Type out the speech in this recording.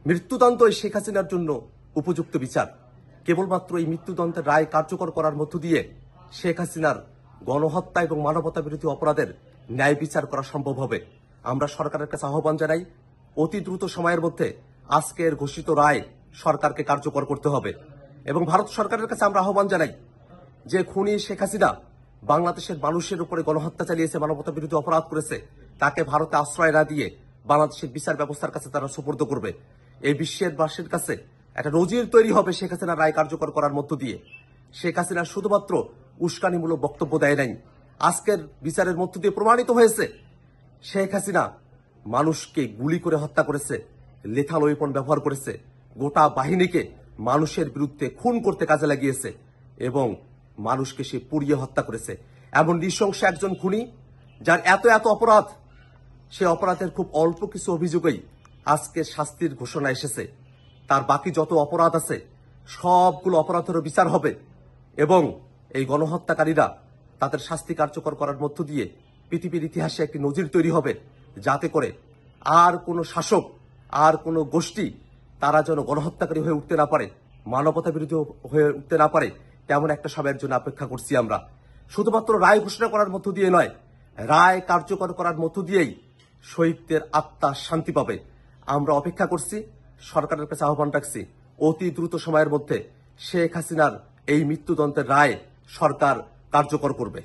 মৃত্যুদণ্ডই শেখ হাসিনার জন্য উপযুক্ত বিচার। কেবলমাত্র এই মৃত্যুদণ্ডের রায় কার্যকর করার মধ্য দিয়ে শেখ হাসিনার গণহত্যা এবং মানবতা বিরোধী অপরাধের ন্যায় বিচার করা সম্ভব হবে। আমরা সরকারের কাছে আহ্বান জানাই, অতি দ্রুত সময়ের মধ্যে আজকের ঘোষিত রায় সরকারকে কার্যকর করতে হবে। এবং ভারত সরকারের কাছে আমরা আহ্বান জানাই যে খুনি শেখ হাসিনা বাংলাদেশের মানুষের উপরে গণহত্যা চালিয়েছে, মানবতা বিরোধী অপরাধ করেছে, তাকে ভারতে আশ্রয় না দিয়ে বাংলাদেশের বিচার ব্যবস্থার কাছে তারা সুপর্দ করবে। এই বিশ্বের বাসীর কাছে একটা নজির তৈরি হবে শেখ হাসিনার রায় কার্যকর করার মধ্য দিয়ে। শেখ হাসিনা শুধুমাত্র উস্কানিমূলক বক্তব্য দেয় নাই, আজকের বিচারের মধ্য দিয়ে প্রমাণিত হয়েছে শেখ হাসিনা মানুষকে গুলি করে হত্যা করেছে, লেথাল ওয়েপন ব্যবহার করেছে, গোটা বাহিনীকে মানুষের বিরুদ্ধে খুন করতে কাজে লাগিয়েছে এবং মানুষকে সে পুড়িয়ে হত্যা করেছে। এমন নৃশংস একজন খুনি যার এত এত অপরাধ, সে অপরাধের খুব অল্প কিছু অভিযোগেই আজকে শাস্তির ঘোষণা এসেছে। তার বাকি যত অপরাধ আছে সবগুলো অপরাধেরও বিচার হবে এবং এই গণহত্যাকারীরা তাদের শাস্তি কার্যকর করার মধ্য দিয়ে পৃথিবীর ইতিহাসে একটি নজির তৈরি হবে, যাতে করে আর কোনো শাসক, আর কোনো গোষ্ঠী তারা যেন গণহত্যাকারী হয়ে উঠতে না পারে, মানবতা বিরোধী হয়ে উঠতে না পারে। তেমন একটা সময়ের জন্য অপেক্ষা করছি আমরা। শুধুমাত্র রায় ঘোষণা করার মধ্য দিয়ে নয়, রায় কার্যকর করার মধ্য দিয়েই শহীদদের আত্মা শান্তি পাবে। আমরা অপেক্ষা করছি, সরকারের কাছে আহ্বান রাখছি, অতি দ্রুত সময়ের মধ্যে শেখ হাসিনার এই মৃত্যুদণ্ডের রায় সরকার কার্যকর করবে।